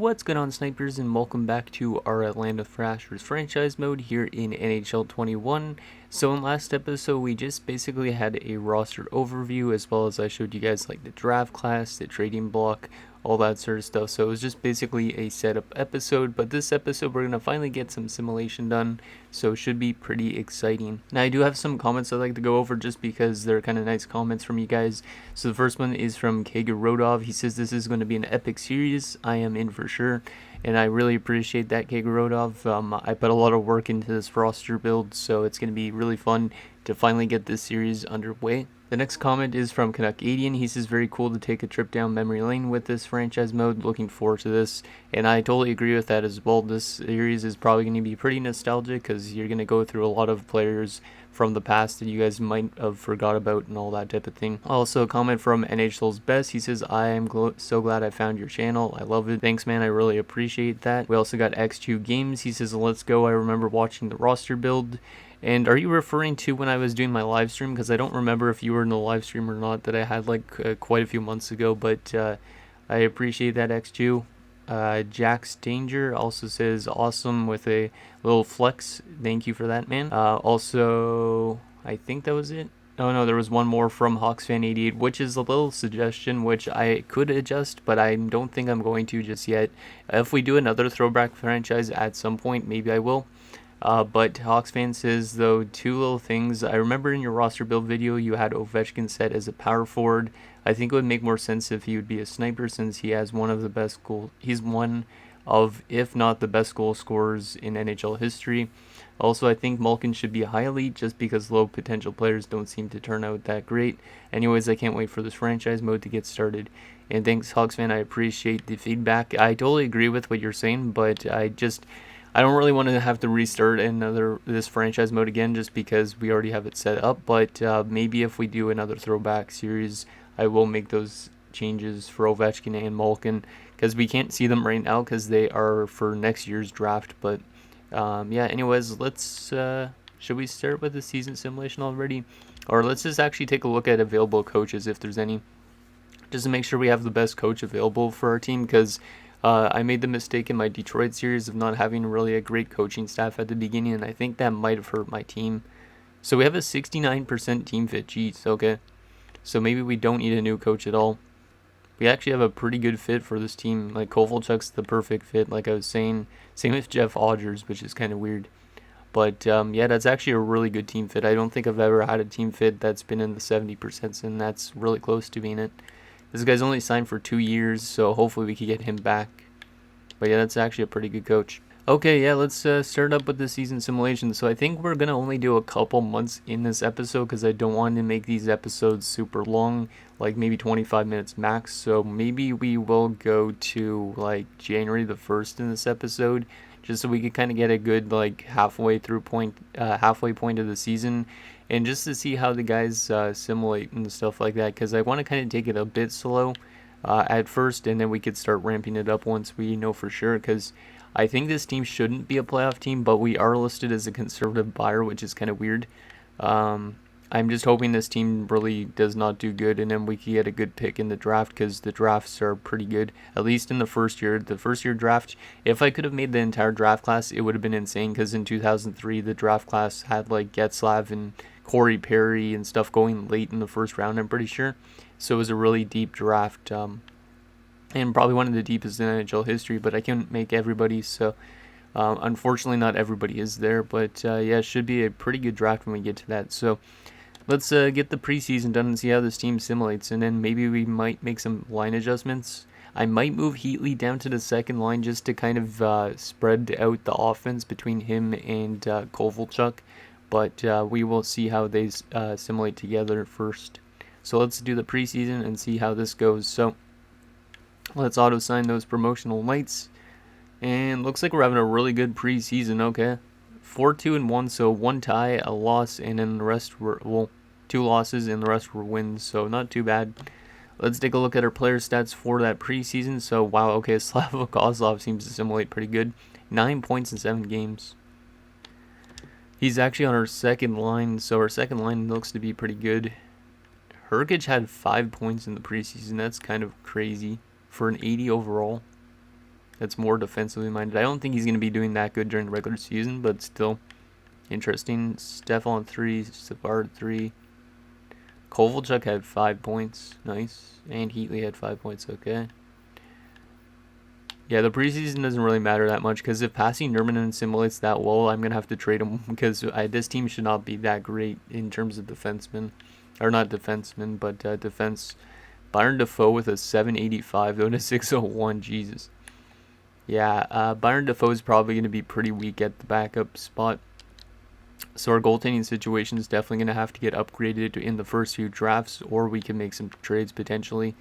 What's going on, snipers, and welcome back to our Atlanta Thrashers franchise mode here in NHL 21. So in last episode, we just basically had a roster overview, as well as I showed you guys like the draft class, the trading block, all that sort of stuff. So it was just basically a setup episode, but this episode we're going to finally get some simulation done, so it should be pretty exciting. Now I do have some comments I'd like to go over just because they're kind of nice comments from you guys. So the first one is from Kagerodov. He says this is going to be an epic series. I am in for sure, and I really appreciate that, Kagerodov. I put a lot of work into this roster build, so it's going to be really fun to finally get this series underway. The next comment is from Canuck80. He says, very cool to take a trip down memory lane with this franchise mode. Looking forward to this. And I totally agree with that as well. This series is probably going to be pretty nostalgic because you're going to go through a lot of players from the past that you guys might have forgot about and all that type of thing. Also, a comment from NHL's Best. He says, I am so glad I found your channel. I love it. Thanks, man. I really appreciate that. We also got X2 Games. He says, let's go. I remember watching the roster build. And are you referring to when I was doing my live stream? Because I don't remember if you were in the live stream or not that I had like quite a few months ago. But I appreciate that, X2. Jack's Danger also says awesome with a little flex. Thank you for that, man. Also, I think that was it. Oh no, there was one more from HawksFan88, which is a little suggestion which I could adjust, but I don't think I'm going to just yet. If we do another throwback franchise at some point, maybe I will. But HawksFan says, though, two little things. I remember in your roster build video you had Ovechkin set as a power forward. I think it would make more sense if he would be a sniper, since he has one of the best he's one of, if not the best goal scorers in NHL history. Also, I think Malkin should be high elite just because low potential players don't seem to turn out that great. Anyways, I can't wait for this franchise mode to get started. And thanks, HawksFan. I appreciate the feedback. I totally agree with what you're saying, but I don't really want to have to restart this franchise mode again just because we already have it set up. But maybe if we do another throwback series, I will make those changes for Ovechkin and Malkin, because we can't see them right now because they are for next year's draft. But yeah, anyways, let's should we start with the season simulation already, or let's just actually take a look at available coaches if there's any, just to make sure we have the best coach available for our team, because I made the mistake in my Detroit series of not having really a great coaching staff at the beginning, and I think that might have hurt my team. So we have a 69% team fit. Jeez, okay. So maybe we don't need a new coach at all. We actually have a pretty good fit for this team. Like, Kovalchuk's the perfect fit, like I was saying. Same with Jeff Odgers, which is kind of weird. But yeah, that's actually a really good team fit. I don't think I've ever had a team fit that's been in the 70%, and that's really close to being it. This guy's only signed for 2 years, so hopefully we can get him back. But yeah, that's actually a pretty good coach. Okay, yeah, let's start up with the season simulation. So I think we're going to only do a couple months in this episode because I don't want to make these episodes super long, like maybe 25 minutes max. So maybe we will go to like January the 1st in this episode, just so we can kind of get a good like halfway point of the season, and just to see how the guys simulate and stuff like that, because I want to kind of take it a bit slow at first, and then we could start ramping it up once we know for sure, because I think this team shouldn't be a playoff team, but we are listed as a conservative buyer, which is kind of weird. I'm just hoping this team really does not do good, and then we can get a good pick in the draft, because the drafts are pretty good, at least in the first year. The first year draft, if I could have made the entire draft class, it would have been insane, because in 2003, the draft class had like Getzlav and Corey Perry and stuff going late in the first round, I'm pretty sure. So it was a really deep draft, and probably one of the deepest in NHL history, but I couldn't make everybody, so unfortunately not everybody is there. But yeah, it should be a pretty good draft when we get to that. So let's get the preseason done and see how this team simulates, and then maybe we might make some line adjustments. I might move Heatley down to the second line just to kind of spread out the offense between him and Kovalchuk, but we will see how they simulate together first. So let's do the preseason and see how this goes. So let's auto-sign those promotional lights. And looks like we're having a really good preseason, okay. 4-2-1, so 1 tie, a loss, and then the rest were, well, 2 losses and the rest were wins, so not too bad. Let's take a look at our player stats for that preseason. So, wow, okay, Slava Kozlov seems to simulate pretty good. 9 points in 7 games. He's actually on our second line, so our second line looks to be pretty good. Herkic had 5 points in the preseason. That's kind of crazy for an 80 overall. that's more defensively minded. I don't think he's going to be doing that good during the regular season, but still interesting. Stefan 3, Savard 3. Kovalchuk had 5 points. Nice. And Heatley had 5 points. Okay. Yeah, the preseason doesn't really matter that much because if Passy Nurminen simulates that well, I'm going to have to trade him because this team should not be that great in terms of defensemen. Or not defensemen, but defense. Byron Defoe with a 785, though, to 601. Jesus. Yeah, Byron Defoe is probably going to be pretty weak at the backup spot. So our goaltending situation is definitely going to have to get upgraded in the first few drafts, or we can make some trades potentially.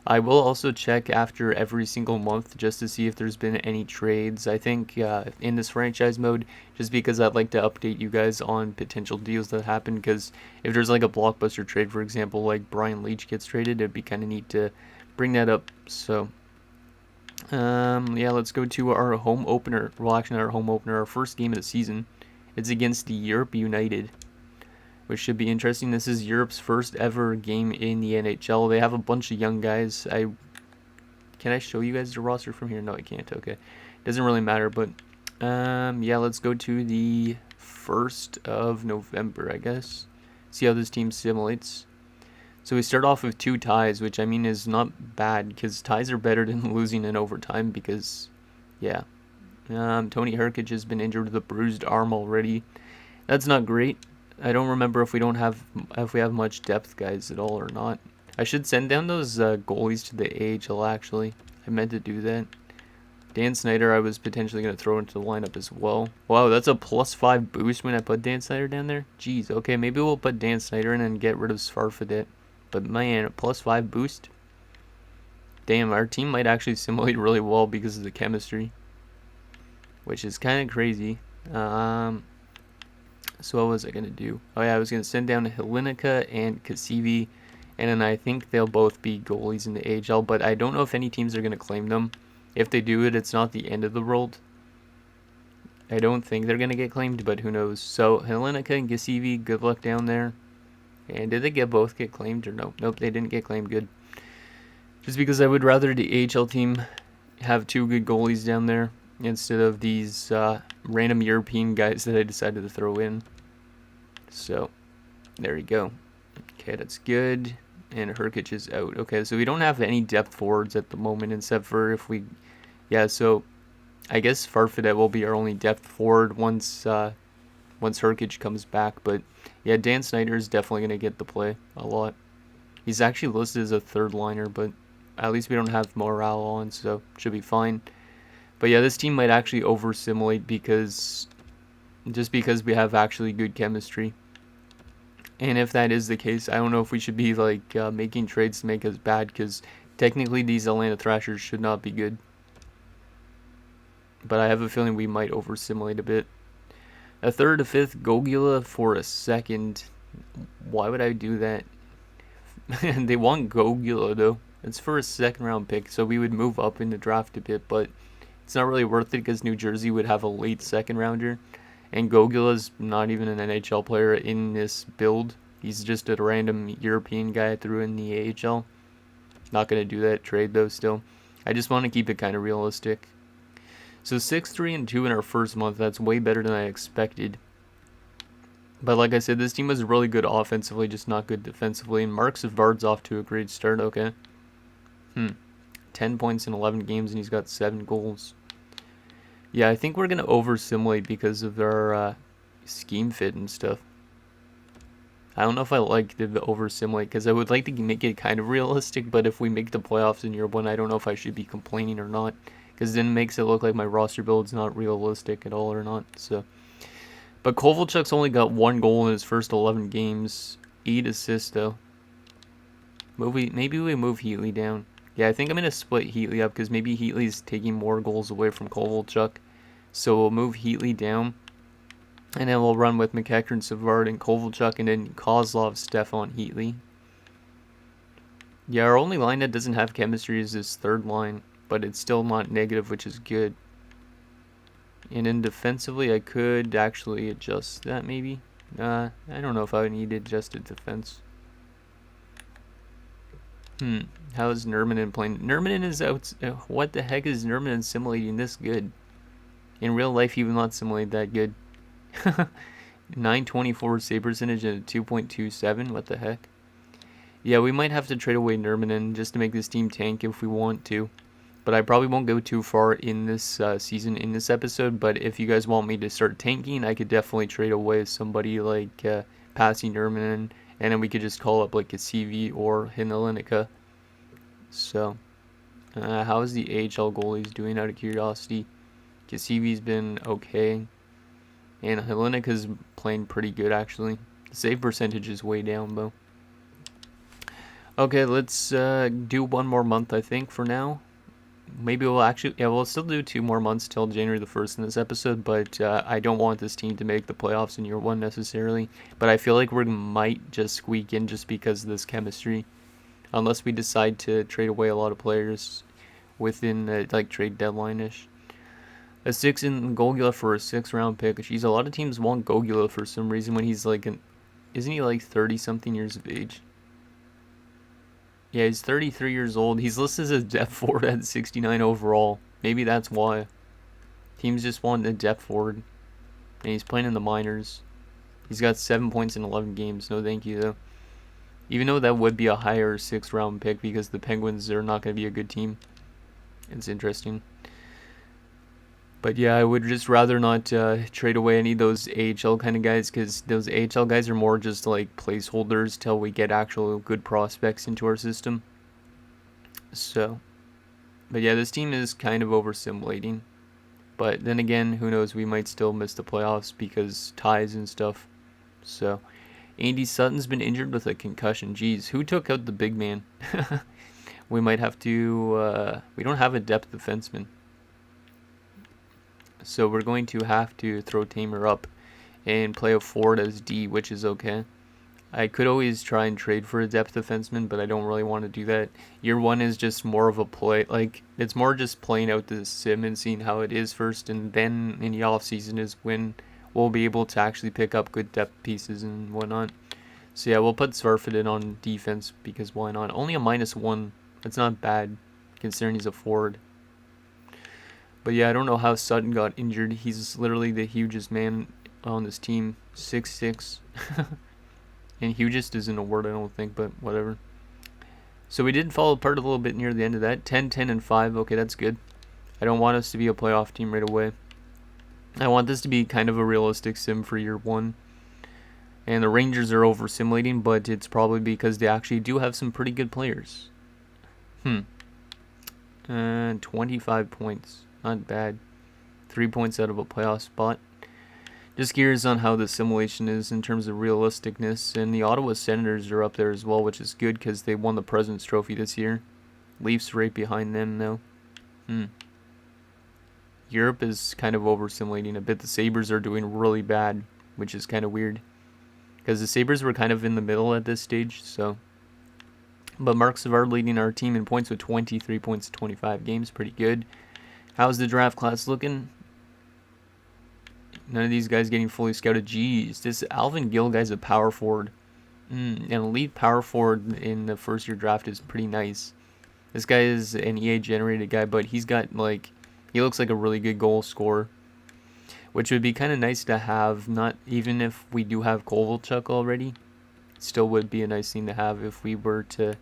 I will also check after every single month just to see if there's been any trades. I think in this franchise mode, just because I'd like to update you guys on potential deals that happen, because if there's like a blockbuster trade, for example, like Brian Leach gets traded, it'd be kind of neat to bring that up. So yeah, let's go to our home opener. Well, actually not our home opener, our first game of the season. It's against the Europe United, which should be interesting. This is Europe's first ever game in the NHL. They have a bunch of young guys. Can I show you guys the roster from here? No, I can't. Okay. Doesn't really matter, but yeah, let's go to the 1st of November, I guess. See how this team simulates. So we start off with 2 ties, which I mean is not bad because ties are better than losing in overtime because, yeah. Tony Herkic has been injured with a bruised arm already. That's not great. I don't remember if we have much depth guys at all or not. I should send down those goalies to the AHL actually. I meant to do that. Dan Snyder I was potentially going to throw into the lineup as well. Wow, that's a +5 boost when I put Dan Snyder down there. Jeez, okay, maybe we'll put Dan Snyder in and get rid of Svarfadet. But man, a +5 boost? Damn, our team might actually simulate really well because of the chemistry, which is kind of crazy. So what was I going to do? Oh yeah, I was going to send down Helinica and Kasivi, and then I think they'll both be goalies in the AHL, but I don't know if any teams are going to claim them. If they do it, it's not the end of the world. I don't think they're going to get claimed, but who knows. So Helinica and Kasivi, good luck down there. And did they both get claimed or no? Nope, they didn't get claimed. Good. Just because I would rather the AHL team have 2 good goalies down there instead of these random European guys that I decided to throw in. So, there you go. Okay, that's good. And Herkic is out. Okay, so we don't have any depth forwards at the moment except for if we... Yeah, so I guess Farfadet will be our only depth forward once Herkic comes back. But yeah, Dan Snyder is definitely going to get the play a lot. He's actually listed as a 3rd liner, but at least we don't have morale on, so should be fine. But yeah, this team might actually over-simulate because we have actually good chemistry. And if that is the case, I don't know if we should be like making trades to make us bad because technically these Atlanta Thrashers should not be good. But I have a feeling we might over-simulate a bit. A 3rd, a 5th, Gogula for a 2nd. Why would I do that? They want Gogula though. It's for a 2nd round pick, so we would move up in the draft a bit, but it's not really worth it because New Jersey would have a late 2nd rounder, and Gogula's not even an NHL player in this build. He's just a random European guy I threw in the AHL. Not going to do that trade though still. I just want to keep it kind of realistic. So 6-3-2 in our first month, that's way better than I expected. But like I said, this team was really good offensively, just not good defensively, and Mark Savard's off to a great start, okay. 10 points in 11 games, and he's got 7 goals. Yeah, I think we're going to over-simulate because of our scheme fit and stuff. I don't know if I like the over-simulate because I would like to make it kind of realistic, but if we make the playoffs in year 1, I don't know if I should be complaining or not because then it makes it look like my roster build's not realistic at all or not. So, but Kovalchuk's only got 1 goal in his first 11 games, 8 assists though. Maybe we move Heatley down. Yeah, I think I'm going to split Heatley up because maybe Heatley's taking more goals away from Kovalchuk. So we'll move Heatley down. And then we'll run with McEachern, Savard, and Kovalchuk, and then Kozlov, Stefan, Heatley. Yeah, our only line that doesn't have chemistry is this 3rd line, but it's still not negative, which is good. And then defensively, I could actually adjust that maybe. I don't know if I would need to adjust the defense. Hmm. How is Nurminen playing? Nurminen is out. What the heck is Nurminen simulating this good? In real life, he will not simulate that good. 924 save percentage and a 2.27. What the heck? Yeah, we might have to trade away Nurminen just to make this team tank if we want to. But I probably won't go too far in this season, in this episode. But if you guys want me to start tanking, I could definitely trade away somebody like Passy Nurminen. And then we could just call up like a CV or Hinalinica. So, how is the AHL goalies doing out of curiosity? Cassivi's been okay. And Helenica's playing pretty good, actually. The save percentage is way down, though. Okay, let's do one more month, I think, for now. Maybe we'll actually... Yeah, we'll still do 2 more months till January the 1st in this episode, but I don't want this team to make the playoffs in year 1 necessarily. But I feel like we might just squeak in just because of this chemistry. Unless we decide to trade away a lot of players within the trade deadline-ish. A 6 in Gogula for a 6th round pick. Jeez, a lot of teams want Gogula for some reason when he's isn't he like 30-something years of age? Yeah, he's 33 years old. He's listed as depth forward at 69 overall. Maybe that's why. Teams just want a depth forward. And he's playing in the minors. He's got 7 points in 11 games. No thank you, though. Even though that would be a higher 6th round pick because the Penguins are not going to be a good team. It's interesting. But yeah, I would just rather not trade away any of those AHL kind of guys because those AHL guys are more just like placeholders till we get actual good prospects into our system. So, but yeah, this team is kind of over-simulating. But then again, who knows, we might still miss the playoffs because ties and stuff. So, Andy Sutton's been injured with a concussion. Jeez, who took out the big man? We might have to, we don't have a depth defenseman. So we're going to have to throw Tamer up and play a forward as D, which is okay. I could always try and trade for a depth defenseman, but I don't really want to do that. Year 1 is just more of a play. It's more just playing out the sim and seeing how it is first, and then in the off-season is when we'll be able to actually pick up good depth pieces and whatnot. So yeah, we'll put Sarfadin on defense because why not? Only a -1. That's not bad considering he's a forward. But yeah, I don't know how Sutton got injured. He's literally the hugest man on this team. 6'6". And hugest isn't a word, I don't think, but whatever. So we did fall apart a little bit near the end of that. 10, 10, and 5. Okay, that's good. I don't want us to be a playoff team right away. I want this to be kind of a realistic sim for year 1. And the Rangers are over-simulating, but it's probably because they actually do have some pretty good players. 25 points. Not bad. 3 points out of a playoff spot. Just curious on how the simulation is in terms of realisticness. And the Ottawa Senators are up there as well, which is good because they won the President's Trophy this year. Leafs right behind them, though. Europe is kind of over-simulating a bit. The Sabres are doing really bad, which is kind of weird. Because the Sabres were kind of in the middle at this stage, so... But Mark Savard leading our team in points with 23 points in 25 games. Pretty good. How's the draft class looking? None of these guys getting fully scouted. Jeez, this Alvin Gill guy's a power forward. An elite power forward in the first year draft is pretty nice. This guy is an EA generated guy, but he's got he looks like a really good goal scorer. Which would be kind of nice to have, not even if we do have Kovalchuk already. Still would be a nice thing to have if we were to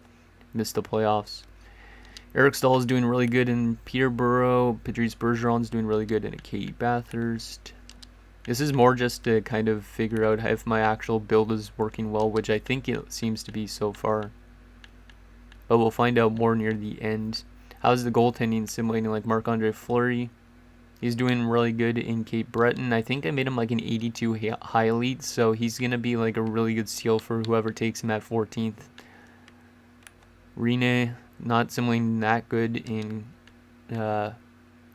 miss the playoffs. Eric Stahl is doing really good in Peterborough. Patrice Bergeron's doing really good in Katie Bathurst. This is more just to kind of figure out if my actual build is working well, which I think it seems to be so far. But we'll find out more near the end. How's the goaltending simulating like Marc-Andre Fleury? He's doing really good in Cape Breton. I think I made him like an 82 high elite, so he's going to be like a really good steal for whoever takes him at 14th. Rene, not simulating that good in a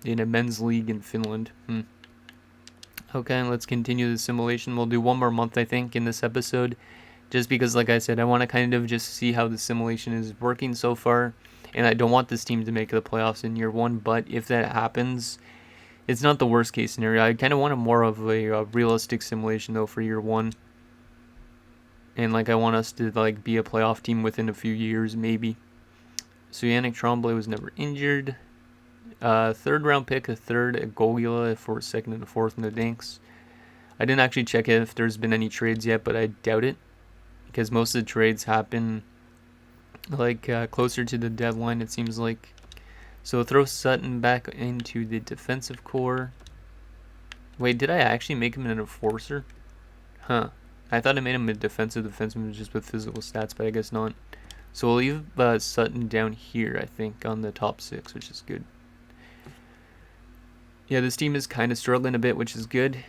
men's league in Finland. Okay, let's continue the simulation. We'll do one more month, I think, in this episode. Just because, like I said, I want to kind of just see how the simulation is working so far. And I don't want this team to make the playoffs in year 1, but if that happens... It's not the worst case scenario. I kind of want more of a realistic simulation though for year 1. And I want us to be a playoff team within a few years maybe. So Yannick Tremblay was never injured. Third round pick, a third at Gogula for second and a fourth in the Dinks. I didn't actually check if there's been any trades yet, but I doubt it, because most of the trades happen like closer to the deadline, it seems like. So throw Sutton back into the defensive core. Wait, did I actually make him an enforcer? Huh. I thought I made him a defensive defenseman just with physical stats, but I guess not. So we'll leave Sutton down here, I think, on the top 6, which is good. Yeah, this team is kind of struggling a bit, which is good.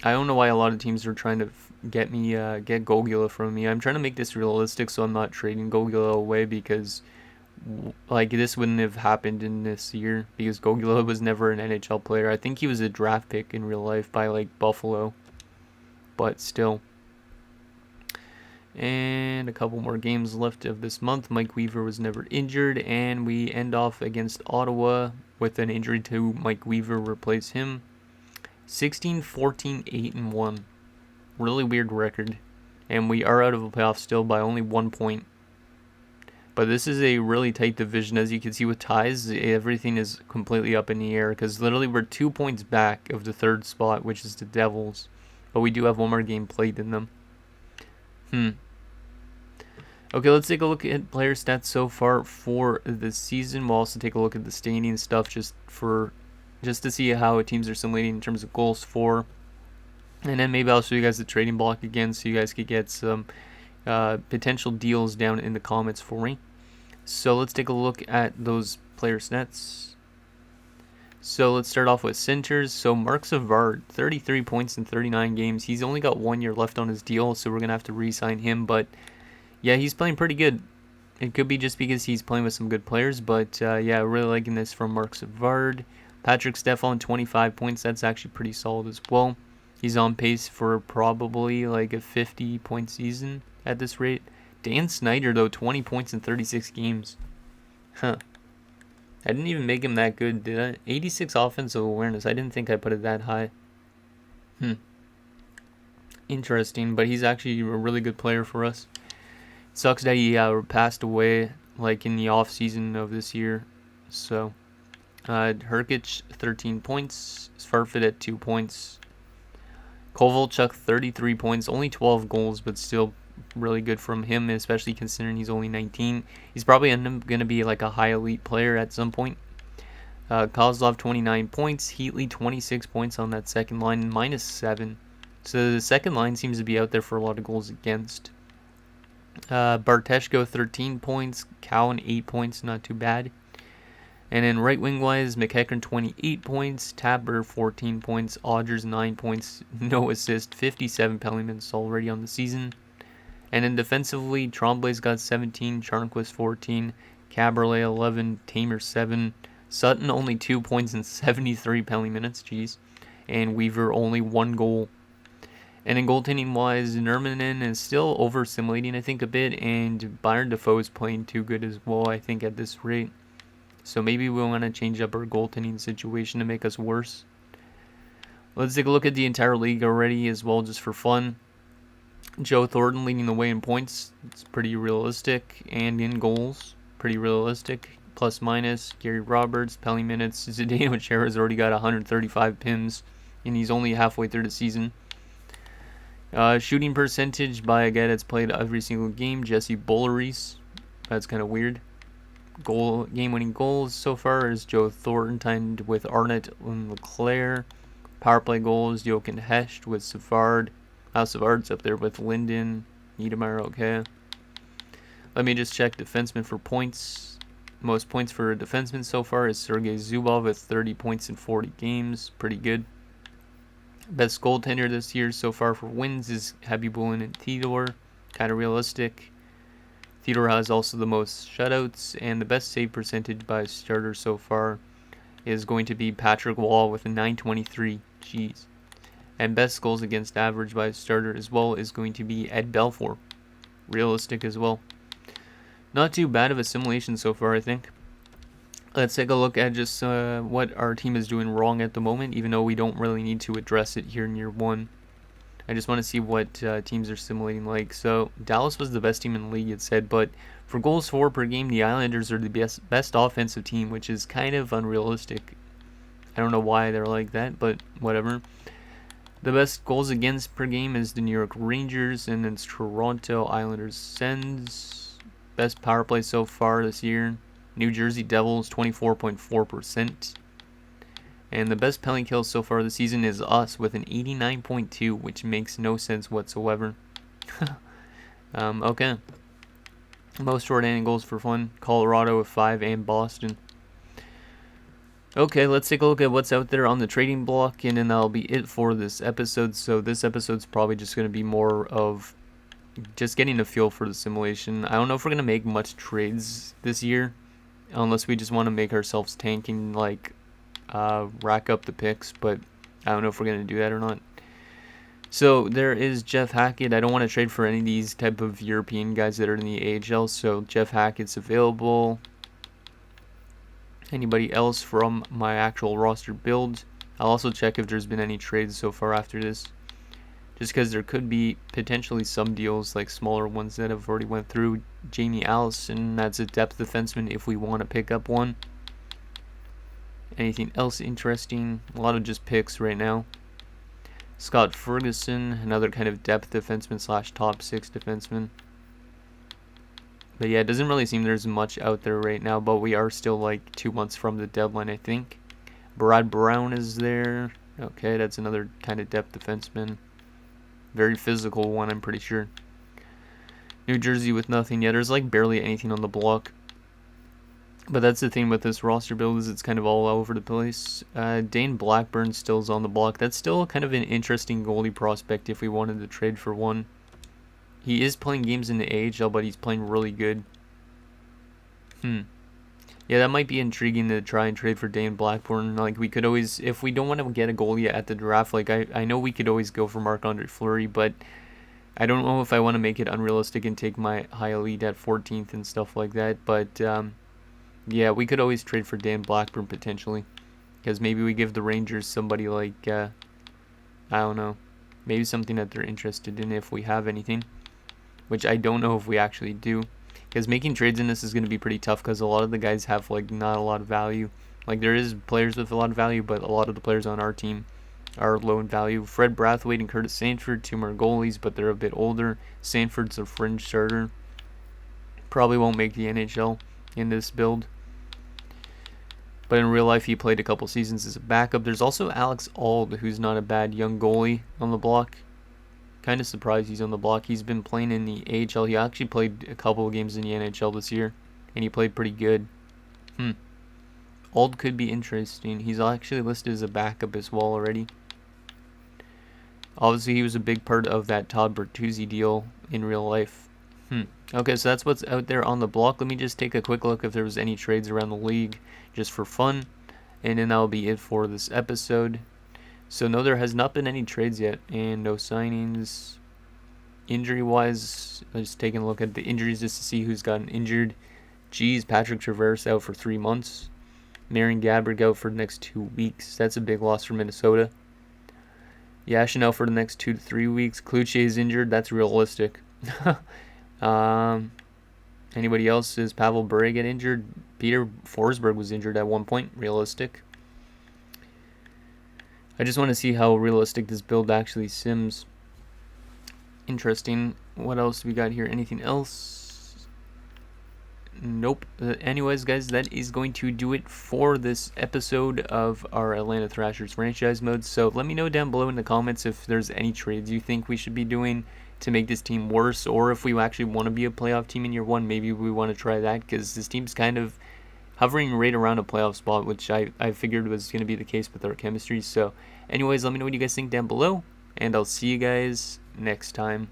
I don't know why a lot of teams are trying to get Gogula from me. I'm trying to make this realistic, so I'm not trading Gogula away, because like this wouldn't have happened in this year, because Gogula was never an NHL player. I think he was a draft pick in real life by like Buffalo, but still. And a couple more games left of this month. Mike Weaver was never injured, and we end off against Ottawa with an injury to Mike Weaver, replace him. 16-14, 8-1. Really weird record. And we are out of the playoffs still by only 1 point. But this is a really tight division. As you can see with ties, everything is completely up in the air, because literally we're 2 points back of the third spot, which is the Devils. But we do have one more game played than them. Okay, let's take a look at player stats so far for the season. We'll also take a look at the standing stuff just to see how teams are simulating in terms of goals for. And then maybe I'll show you guys the trading block again, so you guys could get some potential deals down in the comments for me. So let's take a look at those player stats. So let's start off with centers. So Mark Savard, 33 points in 39 games. He's only got 1 year left on his deal, so we're going to have to re-sign him. But yeah, he's playing pretty good. It could be just because he's playing with some good players, but yeah, really liking this from Mark Savard. Patrick Stefan, 25 points. That's actually pretty solid as well. He's on pace for probably like a 50-point season at this rate. Dan Snyder, though, 20 points in 36 games. Huh. I didn't even make him that good, did I? 86 offensive awareness. I didn't think I put it that high. Interesting, but he's actually a really good player for us. It sucks that he passed away like in the off season of this year. So, Herkic, 13 points. Farfit at 2 points. Kovalchuk, 33 points. Only 12 goals, but still really good from him, especially considering he's only 19. He's probably going to be like a high elite player at some point. Kozlov, 29 points. Heatley, 26 points on that second line, -7. So the second line seems to be out there for a lot of goals against. Barteshko, 13 points. Cowan, 8 points. Not too bad. And then right wing wise, McEachern, 28 points. Tapper, 14 points. Odgers, 9 points. No assist. 57 penalty minutes already on the season. And then defensively, Tremblay's got 17. Charnquist, 14. Caberlet, 11. Tamer, 7. Sutton, only 2 points and 73 penalty minutes. Jeez. And Weaver, only 1 goal. And in goaltending wise, Nurminen is still over simulating, I think, a bit. And Byron Defoe is playing too good as well, I think, at this rate. So maybe we want to change up our goaltending situation to make us worse. Let's take a look at the entire league already as well, just for fun. Joe Thornton leading the way in points. It's pretty realistic. And in goals, pretty realistic. Plus minus. Gary Roberts, penalty minutes. Zdeno Chara's already got 135 PIMs. And he's only halfway through the season. Shooting percentage by a guy that's played every single game. Jesse Bulleries. That's kind of weird. Game-winning goals so far is Joe Thornton timed with Arnott and Leclerc. Power play goals, Jochen Hecht with Savard. Savard's up there with Linden. Niedermeyer, okay. Let me just check defenseman for points. Most points for a defenseman so far is Sergei Zubov with 30 points in 40 games. Pretty good. Best goaltender this year so far for wins is Habibulin and Theodore. Kind of realistic. Theodore has also the most shutouts, and the best save percentage by a starter so far is going to be Patrick Wall with a 923. Jeez. And best goals against average by a starter as well is going to be Ed Belfour. Realistic as well. Not too bad of a simulation so far, I think. Let's take a look at just what our team is doing wrong at the moment, even though we don't really need to address it here in year 1. I just want to see what teams are simulating like. So Dallas was the best team in the league, it said, but for goals for per game, the Islanders are the best offensive team, which is kind of unrealistic. I don't know why they're like that, but whatever. The best goals against per game is the New York Rangers, and it's Toronto Islanders Sens. Best power play so far this year, New Jersey Devils, 24.4%. And the best penalty kill so far this season is us with an 89.2, which makes no sense whatsoever. Okay. Most short-handed goals for fun, Colorado with 5 and Boston. Okay, let's take a look at what's out there on the trading block, and then that'll be it for this episode. So this episode's probably just going to be more of just getting a feel for the simulation. I don't know if we're going to make much trades this year, unless we just want to make ourselves tanking, like rack up the picks, but I don't know if we're going to do that or not. So there is Jeff Hackett. I don't want to trade for any of these type of European guys that are in the AHL, so Jeff Hackett's available. Anybody else from my actual roster build? I'll also check if there's been any trades so far after this, just because there could be potentially some deals, like smaller ones that have already went through. Jamie Allison, that's a depth defenseman if we want to pick up one. Anything else interesting? A lot of just picks right now. Scott Ferguson, another kind of depth defenseman slash top 6 defenseman. But yeah, it doesn't really seem there's much out there right now, but we are still like 2 months from the deadline, I think. Brad Brown is there. Okay, that's another kind of depth defenseman. Very physical one, I'm pretty sure. New Jersey with nothing yet. There's like barely anything on the block. But that's the thing with this roster build, is it's kind of all over the place. Dane Blackburn still is on the block. That's still kind of an interesting goalie prospect if we wanted to trade for one. He is playing games in the AHL, but he's playing really good. Yeah, that might be intriguing to try and trade for Dane Blackburn. Like, we could always, if we don't want to get a goalie at the draft, like, I know we could always go for Marc-Andre Fleury, but I don't know if I want to make it unrealistic and take my high elite at 14th and stuff like that. But, yeah, we could always trade for Dan Blackburn potentially, because maybe we give the Rangers somebody like, I don't know, maybe something that they're interested in if we have anything. Which I don't know if we actually do, because making trades in this is going to be pretty tough, because a lot of the guys have like not a lot of value. Like, there is players with a lot of value, but a lot of the players on our team are low in value. Fred Brathwaite and Curtis Sanford, 2 more goalies, but they're a bit older. Sanford's a fringe starter. Probably won't make the NHL in this build, but in real life he played a couple seasons as a backup. There's also Alex Auld, who's not a bad young goalie on the block. Kind of surprised he's on the block. He's been playing in the AHL. He actually played a couple of games in the NHL this year, and he played pretty good. Auld could be interesting. He's actually listed as a backup as well already. Obviously, he was a big part of that Todd Bertuzzi deal in real life. Okay, so that's what's out there on the block. Let me just take a quick look if there was any trades around the league, just for fun, and then that'll be it for this episode. So no, there has not been any trades yet, and no signings. Injury-wise, I'm just taking a look at the injuries just to see who's gotten injured. Geez, Patrick Traverse out for 3 months. Marian Gaborik out for the next 2 weeks. That's a big loss for Minnesota. Yashin out for the next 2 to 3 weeks. Cloutier is injured. That's realistic. Anybody else? Is Pavel Bure get injured? Peter Forsberg was injured at one point. Realistic. I just want to see how realistic this build actually sims. Interesting. What else we got here? Anything else? Nope. Anyways, guys, that is going to do it for this episode of our Atlanta Thrashers franchise mode. So let me know down below in the comments if there's any trades you think we should be doing to make this team worse, or if we actually want to be a playoff team in year 1, maybe we want to try that, because this team's kind of hovering right around a playoff spot, which I figured was going to be the case with our chemistry. So anyways, let me know what you guys think down below, and I'll see you guys next time.